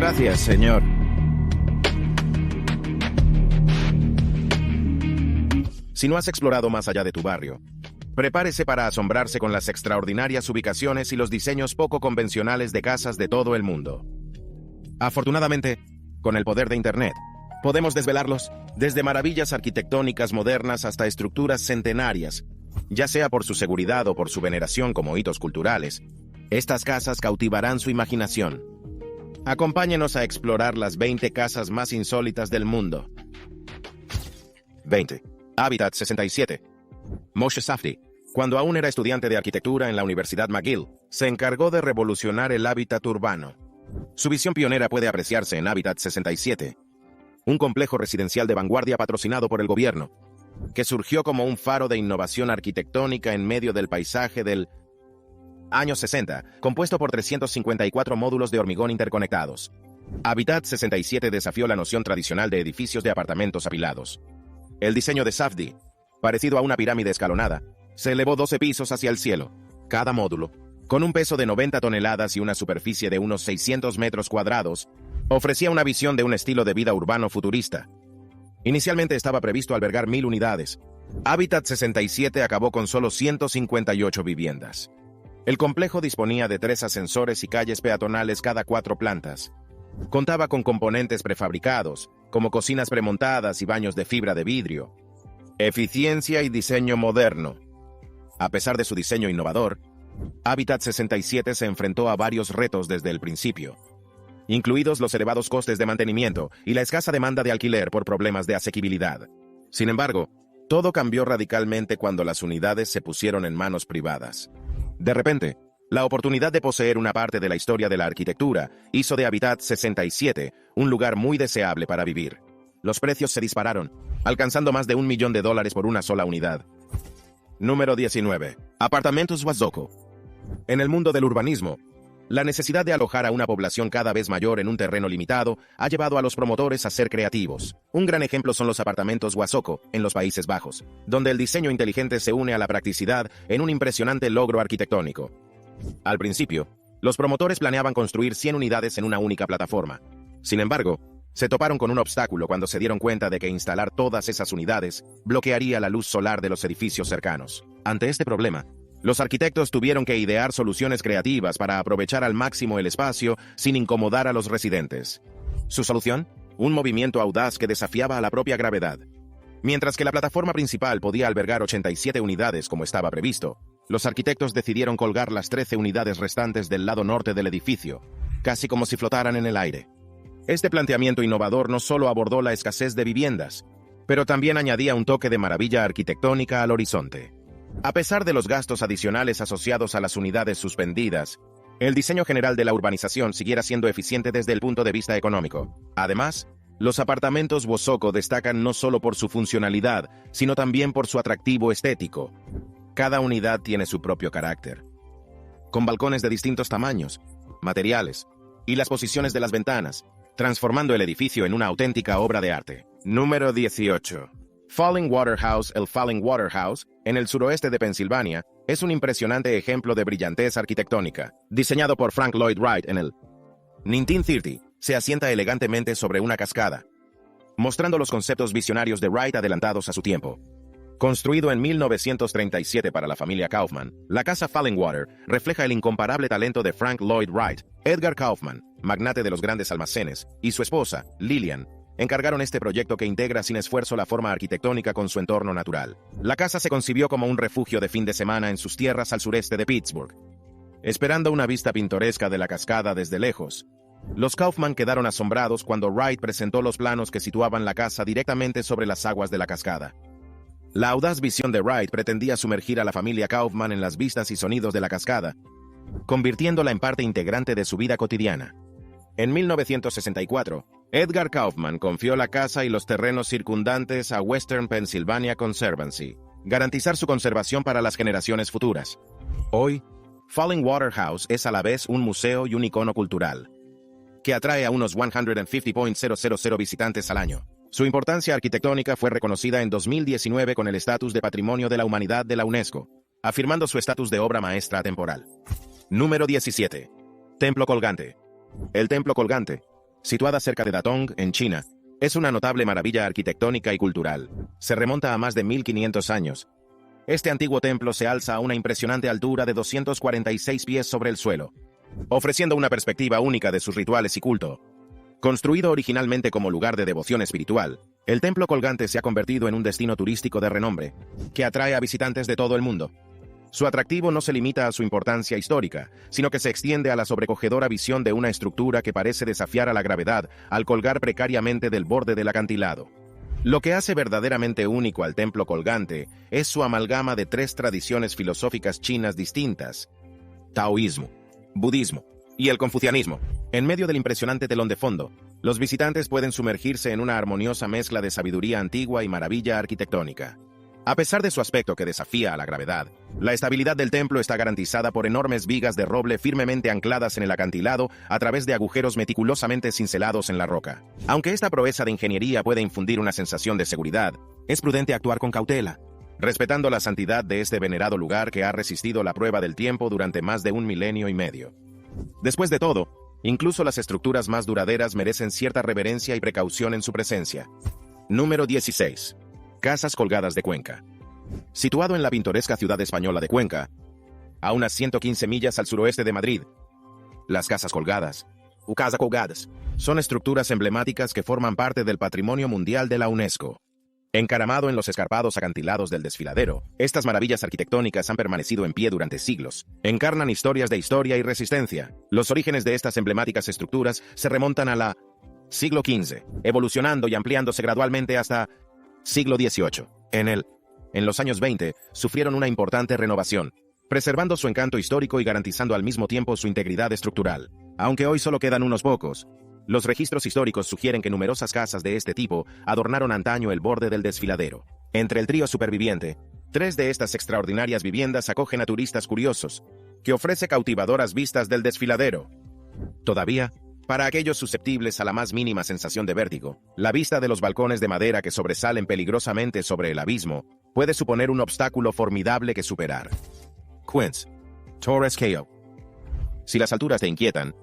Gracias, señor. Si no has explorado más allá de tu barrio, prepárese para asombrarse con las extraordinarias ubicaciones y los diseños poco convencionales de casas de todo el mundo. Afortunadamente, con el poder de Internet, podemos desvelarlos desde maravillas arquitectónicas modernas hasta estructuras centenarias, ya sea por su seguridad o por su veneración como hitos culturales. Estas casas cautivarán su imaginación. Acompáñenos a explorar las 20 casas más insólitas del mundo. 20. Habitat 67. Moshe Safdie, cuando aún era estudiante de arquitectura en la Universidad McGill, se encargó de revolucionar el hábitat urbano. Su visión pionera puede apreciarse en Habitat 67, un complejo residencial de vanguardia patrocinado por el gobierno, que surgió como un faro de innovación arquitectónica en medio del paisaje del años 60, compuesto por 354 módulos de hormigón interconectados. Habitat 67 desafió la noción tradicional de edificios de apartamentos apilados. El diseño de Safdie, parecido a una pirámide escalonada, se elevó 12 pisos hacia el cielo, cada módulo, con un peso de 90 toneladas y una superficie de unos 600 metros cuadrados, ofrecía una visión de un estilo de vida urbano futurista. Inicialmente estaba previsto albergar 1000 unidades. Habitat 67 acabó con solo 158 viviendas. El complejo disponía de 3 ascensores y calles peatonales cada 4 plantas. Contaba con componentes prefabricados, como cocinas premontadas y baños de fibra de vidrio. Eficiencia y diseño moderno. A pesar de su diseño innovador, Habitat 67 se enfrentó a varios retos desde el principio, incluidos los elevados costes de mantenimiento y la escasa demanda de alquiler por problemas de asequibilidad. Sin embargo, todo cambió radicalmente cuando las unidades se pusieron en manos privadas. De repente, la oportunidad de poseer una parte de la historia de la arquitectura hizo de Habitat 67 un lugar muy deseable para vivir. Los precios se dispararon, alcanzando más de $1 millón por una sola unidad. Número 19. Apartamentos Wasoko. En el mundo del urbanismo, la necesidad de alojar a una población cada vez mayor en un terreno limitado ha llevado a los promotores a ser creativos. Un gran ejemplo son los apartamentos Wasoko, en los Países Bajos, donde el diseño inteligente se une a la practicidad en un impresionante logro arquitectónico. Al principio, los promotores planeaban construir 100 unidades en una única plataforma. Sin embargo, se toparon con un obstáculo cuando se dieron cuenta de que instalar todas esas unidades bloquearía la luz solar de los edificios cercanos. Ante este problema, los arquitectos tuvieron que idear soluciones creativas para aprovechar al máximo el espacio sin incomodar a los residentes. ¿Su solución? Un movimiento audaz que desafiaba a la propia gravedad. Mientras que la plataforma principal podía albergar 87 unidades como estaba previsto, los arquitectos decidieron colgar las 13 unidades restantes del lado norte del edificio, casi como si flotaran en el aire. Este planteamiento innovador no solo abordó la escasez de viviendas, pero también añadía un toque de maravilla arquitectónica al horizonte. A pesar de los gastos adicionales asociados a las unidades suspendidas, el diseño general de la urbanización siguiera siendo eficiente desde el punto de vista económico. Además, los apartamentos Wasoko destacan no solo por su funcionalidad, sino también por su atractivo estético. Cada unidad tiene su propio carácter, con balcones de distintos tamaños, materiales y las posiciones de las ventanas, transformando el edificio en una auténtica obra de arte. Número 18. Falling Water House. El Falling Water House, en el suroeste de Pensilvania, es un impresionante ejemplo de brillantez arquitectónica. Diseñado por Frank Lloyd Wright en el 1930, se asienta elegantemente sobre una cascada, mostrando los conceptos visionarios de Wright adelantados a su tiempo. Construido en 1937 para la familia Kaufman, la casa Falling Water refleja el incomparable talento de Frank Lloyd Wright. Edgar Kaufman, magnate de los grandes almacenes, y su esposa, Lillian, encargaron este proyecto que integra sin esfuerzo la forma arquitectónica con su entorno natural. La casa se concibió como un refugio de fin de semana en sus tierras al sureste de Pittsburgh. Esperando una vista pintoresca de la cascada desde lejos, los Kaufman quedaron asombrados cuando Wright presentó los planos que situaban la casa directamente sobre las aguas de la cascada. La audaz visión de Wright pretendía sumergir a la familia Kaufman en las vistas y sonidos de la cascada, convirtiéndola en parte integrante de su vida cotidiana. En 1964, Edgar Kaufman confió la casa y los terrenos circundantes a Western Pennsylvania Conservancy, garantizar su conservación para las generaciones futuras. Hoy, Falling Water House es a la vez un museo y un icono cultural, que atrae a unos 150,000 visitantes al año. Su importancia arquitectónica fue reconocida en 2019 con el estatus de Patrimonio de la Humanidad de la UNESCO, afirmando su estatus de obra maestra atemporal. Número 17. Templo Colgante. El Templo Colgante, Situada cerca de Datong, en China, es una notable maravilla arquitectónica y cultural. Se remonta a más de 1500 años. Este antiguo templo se alza a una impresionante altura de 246 pies sobre el suelo, ofreciendo una perspectiva única de sus rituales y culto. Construido originalmente como lugar de devoción espiritual, el templo colgante se ha convertido en un destino turístico de renombre, que atrae a visitantes de todo el mundo. Su atractivo no se limita a su importancia histórica, sino que se extiende a la sobrecogedora visión de una estructura que parece desafiar a la gravedad al colgar precariamente del borde del acantilado. Lo que hace verdaderamente único al templo colgante es su amalgama de tres tradiciones filosóficas chinas distintas: taoísmo, budismo y el confucianismo. En medio del impresionante telón de fondo, los visitantes pueden sumergirse en una armoniosa mezcla de sabiduría antigua y maravilla arquitectónica. A pesar de su aspecto que desafía a la gravedad, la estabilidad del templo está garantizada por enormes vigas de roble firmemente ancladas en el acantilado a través de agujeros meticulosamente cincelados en la roca. Aunque esta proeza de ingeniería puede infundir una sensación de seguridad, es prudente actuar con cautela, respetando la santidad de este venerado lugar que ha resistido la prueba del tiempo durante más de 1,5 milenios. Después de todo, incluso las estructuras más duraderas merecen cierta reverencia y precaución en su presencia. Número 16. Casas colgadas de Cuenca. Situado en la pintoresca ciudad española de Cuenca, a unas 115 millas al suroeste de Madrid, las casas colgadas, o casas colgadas, son estructuras emblemáticas que forman parte del Patrimonio Mundial de la UNESCO. Encaramado en los escarpados acantilados del desfiladero, estas maravillas arquitectónicas han permanecido en pie durante siglos. Encarnan historias de historia y resistencia. Los orígenes de estas emblemáticas estructuras se remontan a la siglo XV, evolucionando y ampliándose gradualmente hasta siglo XVIII. En los años 20, sufrieron una importante renovación, preservando su encanto histórico y garantizando al mismo tiempo su integridad estructural. Aunque hoy solo quedan unos pocos, los registros históricos sugieren que numerosas casas de este tipo adornaron antaño el borde del desfiladero. Entre el trío superviviente, 3 de estas extraordinarias viviendas acogen a turistas curiosos, que ofrece cautivadoras vistas del desfiladero. Todavía, para aquellos susceptibles a la más mínima sensación de vértigo, la vista de los balcones de madera que sobresalen peligrosamente sobre el abismo puede suponer un obstáculo formidable que superar. Quince. Torres Keogh. Si las alturas te inquietan,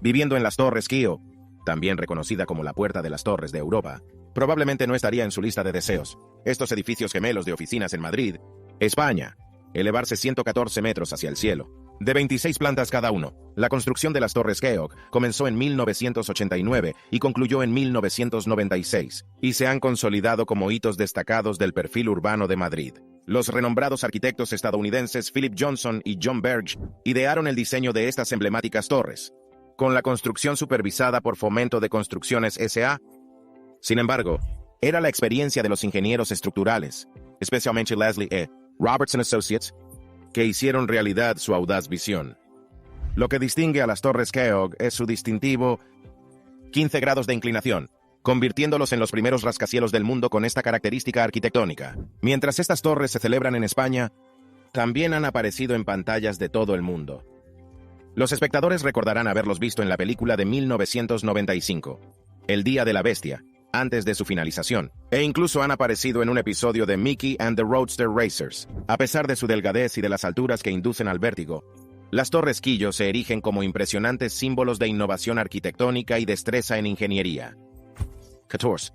viviendo en las Torres Keogh, también reconocida como la Puerta de las Torres de Europa, probablemente no estaría en su lista de deseos. Estos edificios gemelos de oficinas en Madrid, España, elevarse 114 metros hacia el cielo, de 26 plantas cada uno. La construcción de las Torres Keogh comenzó en 1989 y concluyó en 1996, y se han consolidado como hitos destacados del perfil urbano de Madrid. Los renombrados arquitectos estadounidenses Philip Johnson y John Berge idearon el diseño de estas emblemáticas torres, con la construcción supervisada por Fomento de Construcciones S.A. Sin embargo, era la experiencia de los ingenieros estructurales, especialmente Leslie E. Robertson Associates, que hicieron realidad su audaz visión. Lo que distingue a las Torres Keogh es su distintivo 15 grados de inclinación, convirtiéndolos en los primeros rascacielos del mundo con esta característica arquitectónica. Mientras estas torres se celebran en España, también han aparecido en pantallas de todo el mundo. Los espectadores recordarán haberlos visto en la película de 1995, El Día de la Bestia, antes de su finalización, e incluso han aparecido en un episodio de Mickey and the Roadster Racers. A pesar de su delgadez y de las alturas que inducen al vértigo, las Torres Keogh se erigen como impresionantes símbolos de innovación arquitectónica y destreza en ingeniería. 14.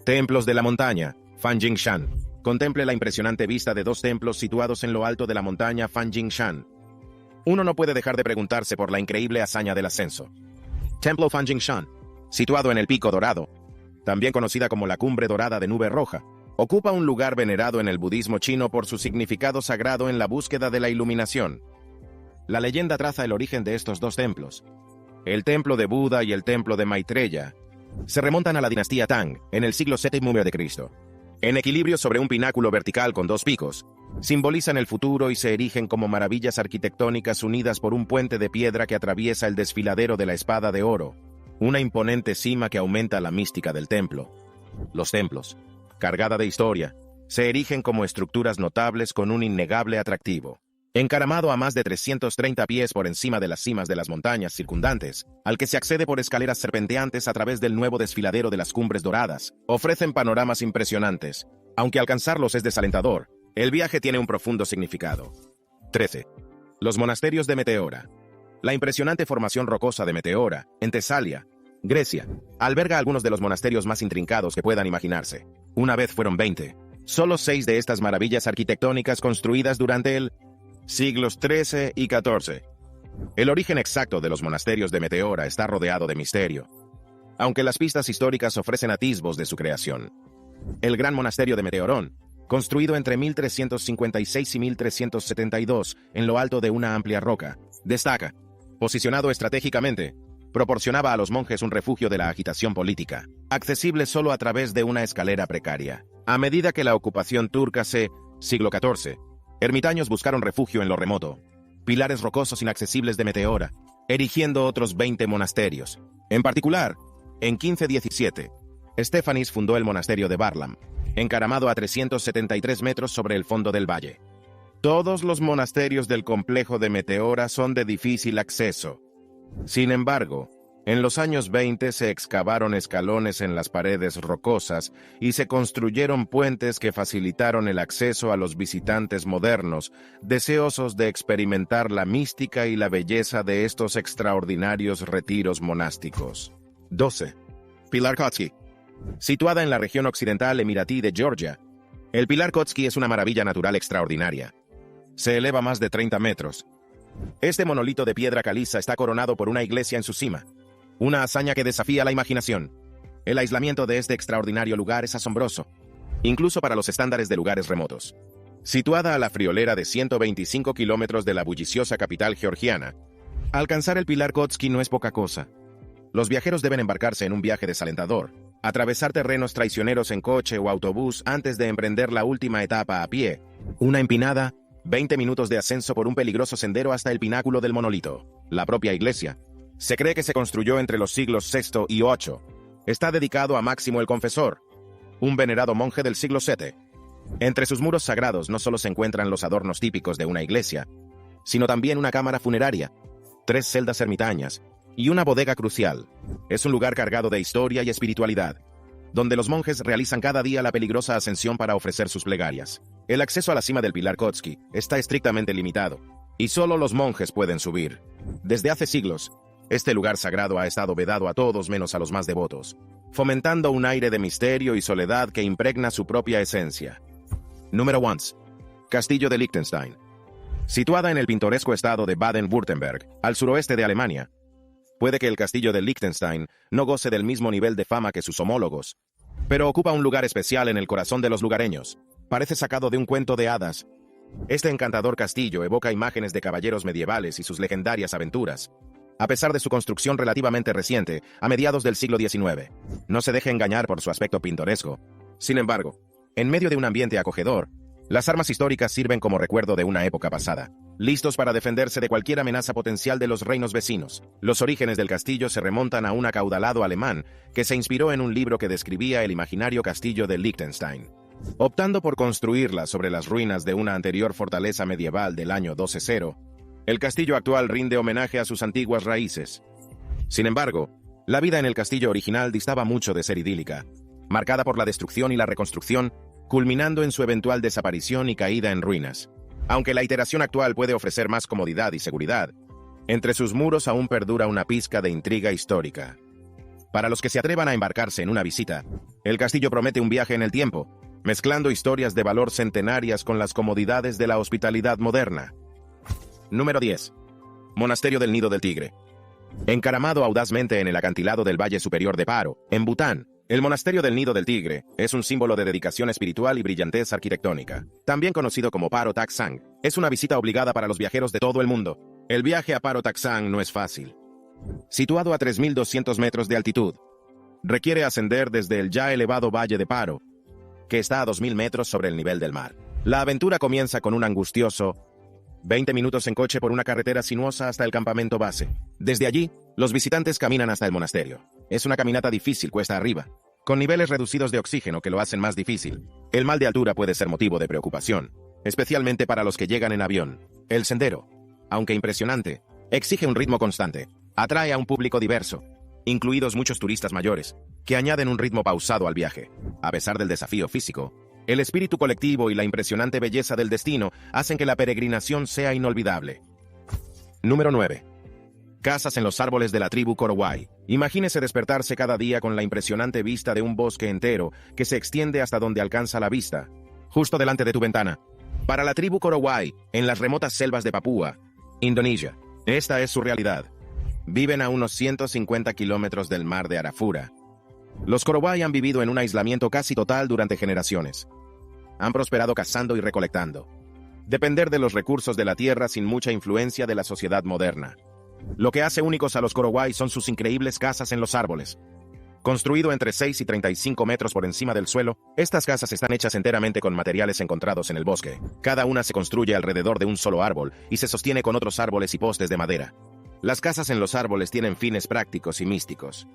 Templos de la montaña, Fanjingshan. Contemple la impresionante vista de 2 templos situados en lo alto de la montaña Fanjingshan. Uno no puede dejar de preguntarse por la increíble hazaña del ascenso. Templo Fanjingshan, situado en el Pico Dorado, también conocida como la Cumbre Dorada de Nube Roja, ocupa un lugar venerado en el budismo chino por su significado sagrado en la búsqueda de la iluminación. La leyenda traza el origen de estos 2 templos. El templo de Buda y el templo de Maitreya se remontan a la dinastía Tang, en el siglo VII de.C. En equilibrio sobre un pináculo vertical con 2 picos, simbolizan el futuro y se erigen como maravillas arquitectónicas unidas por un puente de piedra que atraviesa el desfiladero de la Espada de Oro, una imponente cima que aumenta la mística del templo. Los templos, cargada de historia, se erigen como estructuras notables con un innegable atractivo. Encaramado a más de 330 pies por encima de las cimas de las montañas circundantes, al que se accede por escaleras serpenteantes a través del nuevo desfiladero de las Cumbres Doradas, ofrecen panoramas impresionantes. Aunque alcanzarlos es desalentador, el viaje tiene un profundo significado. 13. Los monasterios de Meteora. La impresionante formación rocosa de Meteora, en Tesalia, Grecia. Alberga algunos de los monasterios más intrincados que puedan imaginarse. Una vez fueron 20. Solo 6 de estas maravillas arquitectónicas construidas durante el siglos XIII y XIV. El origen exacto de los monasterios de Meteora está rodeado de misterio, aunque las pistas históricas ofrecen atisbos de su creación. El gran monasterio de Meteorón, construido entre 1356 y 1372 en lo alto de una amplia roca, destaca. Posicionado estratégicamente, proporcionaba a los monjes un refugio de la agitación política, accesible solo a través de una escalera precaria. A medida que la ocupación turca siglo XIV, ermitaños buscaron refugio en lo remoto, pilares rocosos inaccesibles de Meteora, erigiendo otros 20 monasterios. En particular, en 1517, Estefanis fundó el monasterio de Barlam, encaramado a 373 metros sobre el fondo del valle. Todos los monasterios del complejo de Meteora son de difícil acceso. Sin embargo, en los años 20 se excavaron escalones en las paredes rocosas y se construyeron puentes que facilitaron el acceso a los visitantes modernos, deseosos de experimentar la mística y la belleza de estos extraordinarios retiros monásticos. 12. Pilar Kotsky. Situada en la región occidental emiratí de Georgia, el Pilar Kotsky es una maravilla natural extraordinaria. Se eleva más de 30 metros. Este monolito de piedra caliza está coronado por una iglesia en su cima, una hazaña que desafía la imaginación. El aislamiento de este extraordinario lugar es asombroso, incluso para los estándares de lugares remotos. Situada a la friolera de 125 kilómetros de la bulliciosa capital georgiana, alcanzar el Pilar Kotsky no es poca cosa. Los viajeros deben embarcarse en un viaje desalentador, atravesar terrenos traicioneros en coche o autobús antes de emprender la última etapa a pie, una empinada, 20 minutos de ascenso por un peligroso sendero hasta el pináculo del monolito. La propia iglesia, se cree que se construyó entre los siglos VI y VIII. Está dedicado a Máximo el Confesor, un venerado monje del siglo VII. Entre sus muros sagrados no solo se encuentran los adornos típicos de una iglesia, sino también una cámara funeraria, 3 celdas ermitañas y una bodega crucial. Es un lugar cargado de historia y espiritualidad, donde los monjes realizan cada día la peligrosa ascensión para ofrecer sus plegarias. El acceso a la cima del Pilar Kotsky está estrictamente limitado, y solo los monjes pueden subir. Desde hace siglos, este lugar sagrado ha estado vedado a todos menos a los más devotos, fomentando un aire de misterio y soledad que impregna su propia esencia. Número 1. Castillo de Liechtenstein. Situada en el pintoresco estado de Baden-Württemberg, al suroeste de Alemania, puede que el castillo de Liechtenstein no goce del mismo nivel de fama que sus homólogos, pero ocupa un lugar especial en el corazón de los lugareños. Parece sacado de un cuento de hadas. Este encantador castillo evoca imágenes de caballeros medievales y sus legendarias aventuras. A pesar de su construcción relativamente reciente, a mediados del siglo XIX, no se deje engañar por su aspecto pintoresco. Sin embargo, en medio de un ambiente acogedor, las armas históricas sirven como recuerdo de una época pasada, listos para defenderse de cualquier amenaza potencial de los reinos vecinos. Los orígenes del castillo se remontan a un acaudalado alemán que se inspiró en un libro que describía el imaginario castillo de Liechtenstein, optando por construirla sobre las ruinas de una anterior fortaleza medieval del año 1200. El castillo actual rinde homenaje a sus antiguas raíces. Sin embargo, la vida en el castillo original distaba mucho de ser idílica, marcada por la destrucción y la reconstrucción, culminando en su eventual desaparición y caída en ruinas. Aunque la iteración actual puede ofrecer más comodidad y seguridad, entre sus muros aún perdura una pizca de intriga histórica. Para los que se atrevan a embarcarse en una visita, el castillo promete un viaje en el tiempo, mezclando historias de valor centenarias con las comodidades de la hospitalidad moderna. Número 10. Monasterio del Nido del Tigre. Encaramado audazmente en el acantilado del Valle Superior de Paro, en Bután, el Monasterio del Nido del Tigre es un símbolo de dedicación espiritual y brillantez arquitectónica. También conocido como Paro Taksang, es una visita obligada para los viajeros de todo el mundo. El viaje a Paro Taksang no es fácil. Situado a 3.200 metros de altitud, requiere ascender desde el ya elevado Valle de Paro, que está a 2.000 metros sobre el nivel del mar. La aventura comienza con un angustioso 20 minutos en coche por una carretera sinuosa hasta el campamento base. Desde allí, los visitantes caminan hasta el monasterio. Es una caminata difícil cuesta arriba, con niveles reducidos de oxígeno que lo hacen más difícil. El mal de altura puede ser motivo de preocupación, especialmente para los que llegan en avión. El sendero, aunque impresionante, exige un ritmo constante. Atrae a un público diverso, incluidos muchos turistas mayores, que añaden un ritmo pausado al viaje. A pesar del desafío físico, el espíritu colectivo y la impresionante belleza del destino hacen que la peregrinación sea inolvidable. Número 9. Casas en los árboles de la tribu Korowai. Imagínese despertarse cada día con la impresionante vista de un bosque entero que se extiende hasta donde alcanza la vista, justo delante de tu ventana. Para la tribu Korowai, en las remotas selvas de Papúa, Indonesia, esta es su realidad. Viven a unos 150 kilómetros del mar de Arafura. Los Korowai han vivido en un aislamiento casi total durante generaciones. Han prosperado cazando y recolectando. Depender de los recursos de la tierra sin mucha influencia de la sociedad moderna. Lo que hace únicos a los Korowai son sus increíbles casas en los árboles. Construido entre 6 y 35 metros por encima del suelo, estas casas están hechas enteramente con materiales encontrados en el bosque. Cada una se construye alrededor de un solo árbol y se sostiene con otros árboles y postes de madera. Las casas en los árboles tienen fines prácticos y místicos.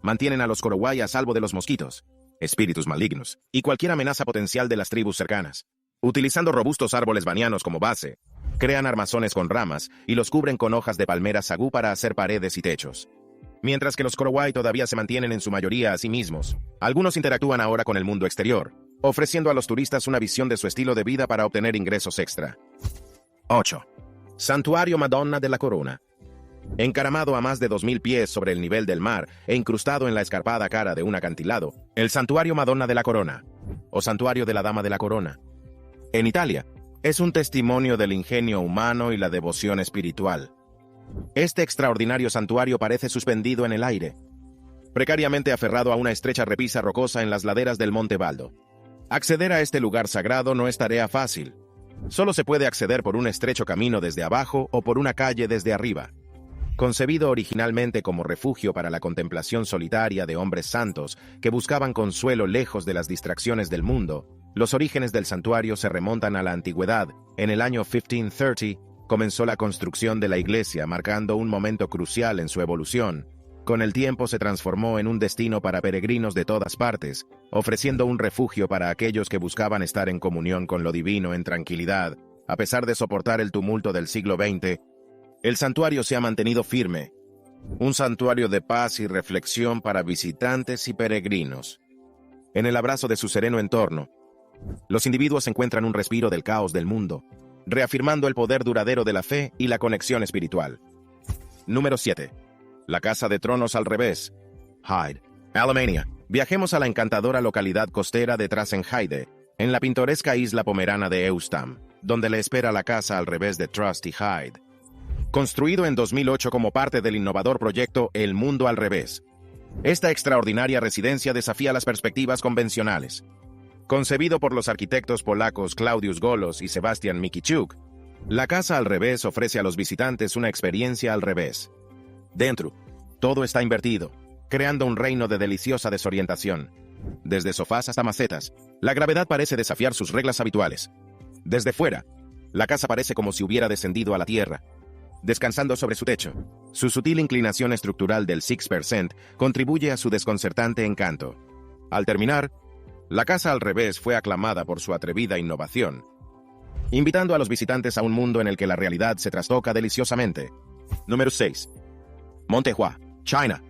Mantienen a los Korowai a salvo de los mosquitos, espíritus malignos y cualquier amenaza potencial de las tribus cercanas. Utilizando robustos árboles banianos como base, crean armazones con ramas y los cubren con hojas de palmera sagú para hacer paredes y techos. Mientras que los Korowai todavía se mantienen en su mayoría a sí mismos, algunos interactúan ahora con el mundo exterior, ofreciendo a los turistas una visión de su estilo de vida para obtener ingresos extra. 8. Santuario Madonna de la Corona. Encaramado a más de 2000 pies sobre el nivel del mar e incrustado en la escarpada cara de un acantilado, el Santuario Madonna de la Corona, o Santuario de la Dama de la Corona, en Italia, es un testimonio del ingenio humano y la devoción espiritual. Este extraordinario santuario parece suspendido en el aire, precariamente aferrado a una estrecha repisa rocosa en las laderas del Monte Baldo. Acceder a este lugar sagrado no es tarea fácil. Solo se puede acceder por un estrecho camino desde abajo o por una calle desde arriba. Concebido originalmente como refugio para la contemplación solitaria de hombres santos que buscaban consuelo lejos de las distracciones del mundo, los orígenes del santuario se remontan a la antigüedad. En el año 1530 comenzó la construcción de la iglesia, marcando un momento crucial en su evolución. Con el tiempo se transformó en un destino para peregrinos de todas partes, ofreciendo un refugio para aquellos que buscaban estar en comunión con lo divino en tranquilidad. A pesar de soportar el tumulto del siglo XX, el santuario se ha mantenido firme, un santuario de paz y reflexión para visitantes y peregrinos. En el abrazo de su sereno entorno, los individuos encuentran un respiro del caos del mundo, reafirmando el poder duradero de la fe y la conexión espiritual. Número 7. La Casa de Tronos al revés. Hyde, Alemania. Viajemos a la encantadora localidad costera de Trassenheide, en la pintoresca isla pomerana de Eustam, donde le espera la casa al revés de Trusty Hyde. Construido en 2008 como parte del innovador proyecto El Mundo al Revés. Esta extraordinaria residencia desafía las perspectivas convencionales. Concebido por los arquitectos polacos Klaudiusz Golos y Sebastian Mikiczuk, la casa al revés ofrece a los visitantes una experiencia al revés. Dentro, todo está invertido, creando un reino de deliciosa desorientación. Desde sofás hasta macetas, la gravedad parece desafiar sus reglas habituales. Desde fuera, la casa parece como si hubiera descendido a la tierra, descansando sobre su techo. Su sutil inclinación estructural del 6% contribuye a su desconcertante encanto. Al terminar, la casa al revés fue aclamada por su atrevida innovación, invitando a los visitantes a un mundo en el que la realidad se trastoca deliciosamente. Número 6. Monte Hua, China.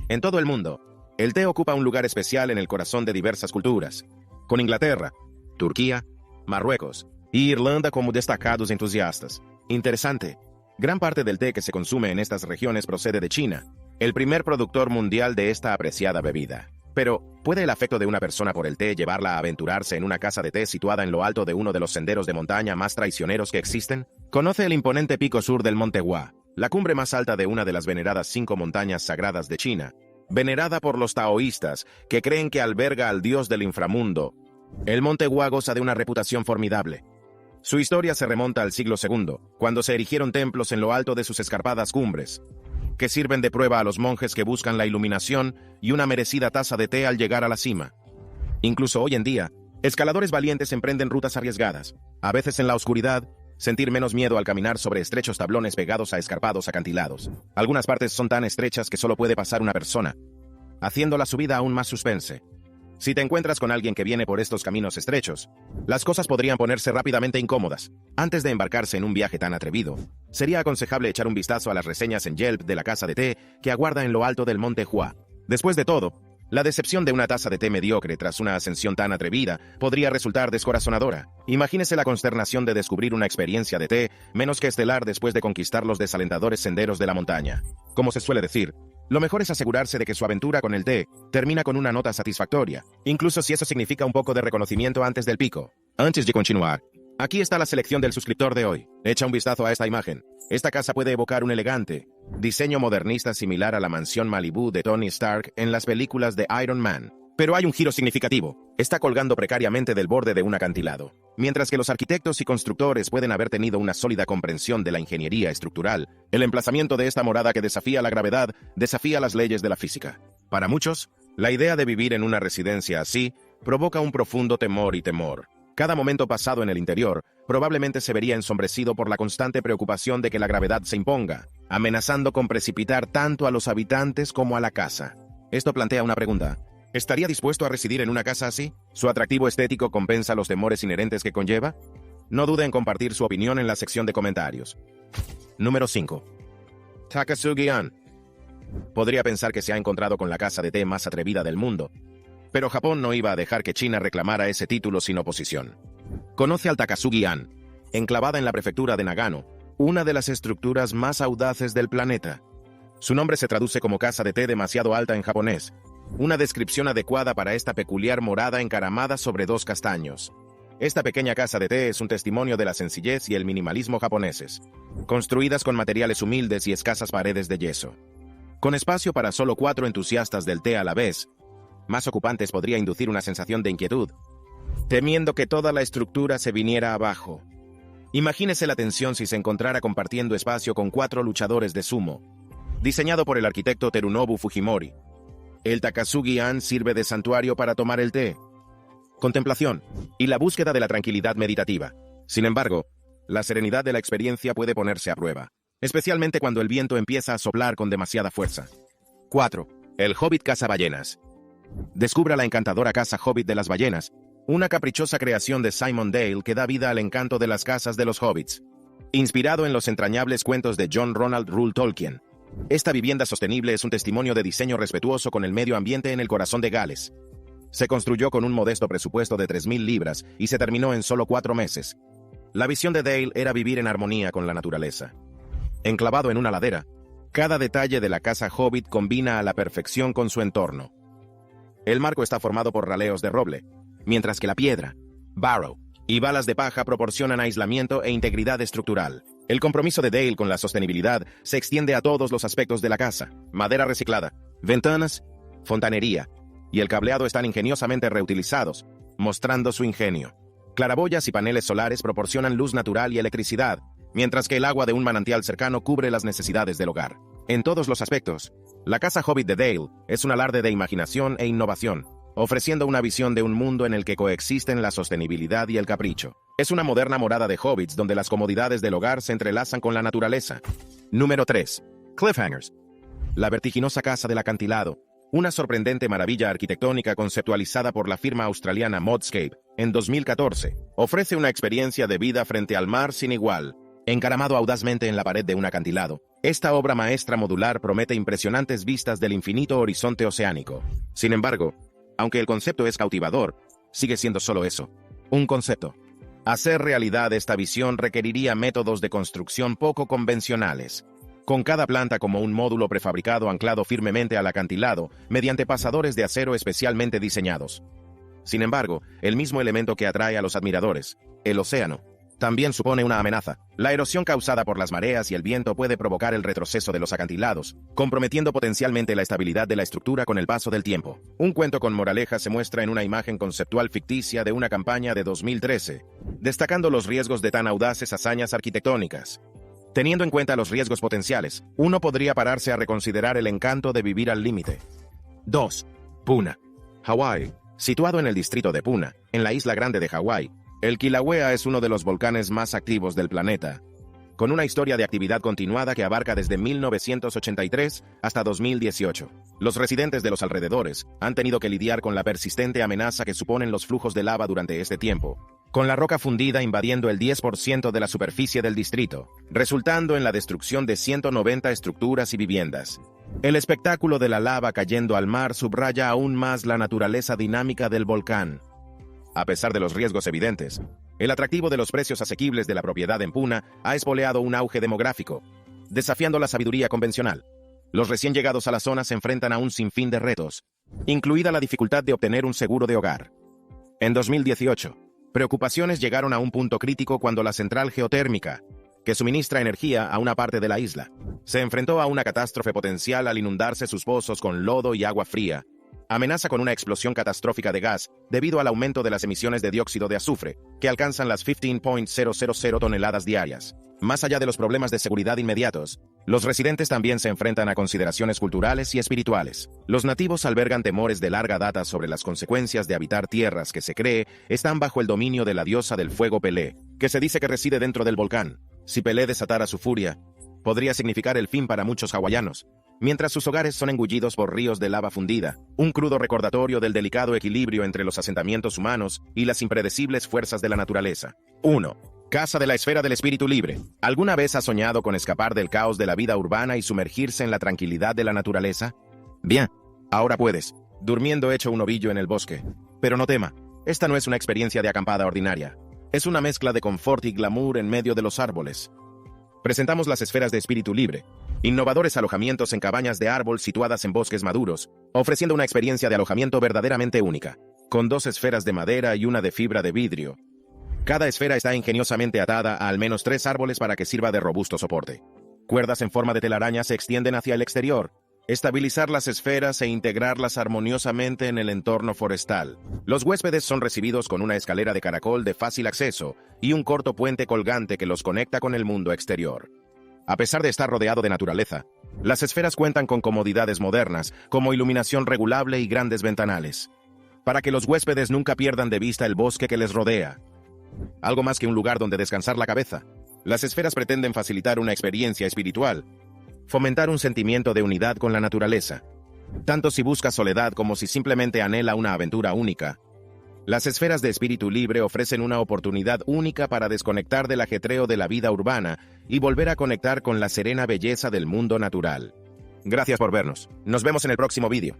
En todo el mundo, el té ocupa un lugar especial en el corazón de diversas culturas, con Inglaterra, Turquía, Marruecos y Irlanda como destacados entusiastas. Interesante. Gran parte del té que se consume en estas regiones procede de China, el primer productor mundial de esta apreciada bebida. Pero, ¿puede el afecto de una persona por el té llevarla a aventurarse en una casa de té situada en lo alto de uno de los senderos de montaña más traicioneros que existen? Conoce el imponente pico sur del Monte Hua, la cumbre más alta de una de las veneradas 5 montañas sagradas de China, venerada por los taoístas, que creen que alberga al dios del inframundo. El Monte Hua goza de una reputación formidable. Su historia se remonta al siglo II, cuando se erigieron templos en lo alto de sus escarpadas cumbres, que sirven de prueba a los monjes que buscan la iluminación y una merecida taza de té al llegar a la cima. Incluso hoy en día, escaladores valientes emprenden rutas arriesgadas, a veces en la oscuridad, sentir menos miedo al caminar sobre estrechos tablones pegados a escarpados acantilados. Algunas partes son tan estrechas que solo puede pasar una persona, haciendo la subida aún más suspense. Si te encuentras con alguien que viene por estos caminos estrechos, las cosas podrían ponerse rápidamente incómodas. Antes de embarcarse en un viaje tan atrevido, sería aconsejable echar un vistazo a las reseñas en Yelp de la casa de té que aguarda en lo alto del Monte Hua. Después de todo, La decepción de una taza de té mediocre tras una ascensión tan atrevida podría resultar descorazonadora. Imagínese la consternación de descubrir una experiencia de té menos que estelar después de conquistar los desalentadores senderos de la montaña. Como se suele decir, lo mejor es asegurarse de que su aventura con el té termina con una nota satisfactoria, incluso si eso significa un poco de reconocimiento antes del pico. Antes de continuar, aquí está la selección del suscriptor de hoy. Echa un vistazo a esta imagen. Esta casa puede evocar un elegante diseño modernista similar a la mansión Malibu de Tony Stark en las películas de Iron Man. Pero hay un giro significativo. Está colgando precariamente del borde de un acantilado. Mientras que los arquitectos y constructores pueden haber tenido una sólida comprensión de la ingeniería estructural, el emplazamiento de esta morada que desafía la gravedad desafía las leyes de la física. Para muchos, la idea de vivir en una residencia así provoca un profundo temor y temor. Cada momento pasado en el interior probablemente se vería ensombrecido por la constante preocupación de que la gravedad se imponga, amenazando con precipitar tanto a los habitantes como a la casa. Esto plantea una pregunta. ¿Estaría dispuesto a residir en una casa así? ¿Su atractivo estético compensa los temores inherentes que conlleva? No dude en compartir su opinión en la sección de comentarios. Número 5. Takasugi-an. Podría pensar que se ha encontrado con la casa de té más atrevida del mundo, pero Japón no iba a dejar que China reclamara ese título sin oposición. Conoce al Takasugi-an, enclavada en la prefectura de Nagano, una de las estructuras más audaces del planeta. Su nombre se traduce como casa de té demasiado alta en japonés, una descripción adecuada para esta peculiar morada encaramada sobre dos castaños. Esta pequeña casa de té es un testimonio de la sencillez y el minimalismo japoneses, construidas con materiales humildes y escasas paredes de yeso. Con espacio para solo 4 entusiastas del té a la vez, más ocupantes podría inducir una sensación de inquietud, temiendo que toda la estructura se viniera abajo. Imagínese la tensión si se encontrara compartiendo espacio con 4 luchadores de sumo. Diseñado por el arquitecto Terunobu Fujimori, el Takasugi-an sirve de santuario para tomar el té, contemplación y la búsqueda de la tranquilidad meditativa. Sin embargo, la serenidad de la experiencia puede ponerse a prueba, especialmente cuando el viento empieza a soplar con demasiada fuerza. 4. El Hobbit Cazaballenas. Descubra la encantadora casa Hobbit de las ballenas, una caprichosa creación de Simon Dale que da vida al encanto de las casas de los hobbits. Inspirado en los entrañables cuentos de John Ronald Reuel Tolkien, esta vivienda sostenible es un testimonio de diseño respetuoso con el medio ambiente en el corazón de Gales. Se construyó con un modesto presupuesto de 3.000 libras y se terminó en solo 4 meses. La visión de Dale era vivir en armonía con la naturaleza. Enclavado en una ladera, cada detalle de la casa Hobbit combina a la perfección con su entorno. El marco está formado por raleos de roble, mientras que la piedra, barrow y balas de paja proporcionan aislamiento e integridad estructural. El compromiso de Dale con la sostenibilidad se extiende a todos los aspectos de la casa: madera reciclada, ventanas, fontanería, y el cableado están ingeniosamente reutilizados, mostrando su ingenio. Claraboyas y paneles solares proporcionan luz natural y electricidad, mientras que el agua de un manantial cercano cubre las necesidades del hogar. En todos los aspectos, la casa Hobbit de Dale es un alarde de imaginación e innovación, ofreciendo una visión de un mundo en el que coexisten la sostenibilidad y el capricho. Es una moderna morada de hobbits donde las comodidades del hogar se entrelazan con la naturaleza. Número 3. Cliffhangers. La vertiginosa casa del acantilado, una sorprendente maravilla arquitectónica conceptualizada por la firma australiana Modscape en 2014, ofrece una experiencia de vida frente al mar sin igual. Encaramado audazmente en la pared de un acantilado, esta obra maestra modular promete impresionantes vistas del infinito horizonte oceánico. Sin embargo, aunque el concepto es cautivador, sigue siendo solo eso, un concepto. Hacer realidad esta visión requeriría métodos de construcción poco convencionales, con cada planta como un módulo prefabricado anclado firmemente al acantilado mediante pasadores de acero especialmente diseñados. Sin embargo, el mismo elemento que atrae a los admiradores, el océano, también supone una amenaza. La erosión causada por las mareas y el viento puede provocar el retroceso de los acantilados, comprometiendo potencialmente la estabilidad de la estructura con el paso del tiempo. Un cuento con moraleja se muestra en una imagen conceptual ficticia de una campaña de 2013, destacando los riesgos de tan audaces hazañas arquitectónicas. Teniendo en cuenta los riesgos potenciales, uno podría pararse a reconsiderar el encanto de vivir al límite. 2. Puna, Hawái. Situado en el distrito de Puna, en la isla grande de Hawái, el Kilauea es uno de los volcanes más activos del planeta, con una historia de actividad continuada que abarca desde 1983 hasta 2018. Los residentes de los alrededores han tenido que lidiar con la persistente amenaza que suponen los flujos de lava durante este tiempo, con la roca fundida invadiendo el 10% de la superficie del distrito, resultando en la destrucción de 190 estructuras y viviendas. El espectáculo de la lava cayendo al mar subraya aún más la naturaleza dinámica del volcán. A pesar de los riesgos evidentes, el atractivo de los precios asequibles de la propiedad en Puna ha espoleado un auge demográfico, desafiando la sabiduría convencional. Los recién llegados a la zona se enfrentan a un sinfín de retos, incluida la dificultad de obtener un seguro de hogar. En 2018, preocupaciones llegaron a un punto crítico cuando la central geotérmica, que suministra energía a una parte de la isla, se enfrentó a una catástrofe potencial al inundarse sus pozos con lodo y agua fría. Amenaza con una explosión catastrófica de gas debido al aumento de las emisiones de dióxido de azufre, que alcanzan las 15.000 toneladas diarias. Más allá de los problemas de seguridad inmediatos, los residentes también se enfrentan a consideraciones culturales y espirituales. Los nativos albergan temores de larga data sobre las consecuencias de habitar tierras que se cree están bajo el dominio de la diosa del fuego Pelé, que se dice que reside dentro del volcán. Si Pelé desatara su furia, podría significar el fin para muchos hawaianos, mientras sus hogares son engullidos por ríos de lava fundida, un crudo recordatorio del delicado equilibrio entre los asentamientos humanos y las impredecibles fuerzas de la naturaleza. 1. Casa de la esfera del espíritu libre. ¿Alguna vez has soñado con escapar del caos de la vida urbana y sumergirse en la tranquilidad de la naturaleza? Bien, ahora puedes, durmiendo hecho un ovillo en el bosque. Pero no tema, esta no es una experiencia de acampada ordinaria. Es una mezcla de confort y glamour en medio de los árboles. Presentamos las esferas de espíritu libre, innovadores alojamientos en cabañas de árbol situadas en bosques maduros, ofreciendo una experiencia de alojamiento verdaderamente única, con 2 esferas de madera y una de fibra de vidrio. Cada esfera está ingeniosamente atada a al menos 3 árboles para que sirva de robusto soporte. Cuerdas en forma de telaraña se extienden hacia el exterior, estabilizar las esferas e integrarlas armoniosamente en el entorno forestal. Los huéspedes son recibidos con una escalera de caracol de fácil acceso y un corto puente colgante que los conecta con el mundo exterior. A pesar de estar rodeado de naturaleza, las esferas cuentan con comodidades modernas, como iluminación regulable y grandes ventanales, para que los huéspedes nunca pierdan de vista el bosque que les rodea. Algo más que un lugar donde descansar la cabeza, las esferas pretenden facilitar una experiencia espiritual, fomentar un sentimiento de unidad con la naturaleza. Tanto si busca soledad como si simplemente anhela una aventura única, las esferas de espíritu libre ofrecen una oportunidad única para desconectar del ajetreo de la vida urbana y volver a conectar con la serena belleza del mundo natural. Gracias por vernos. Nos vemos en el próximo vídeo.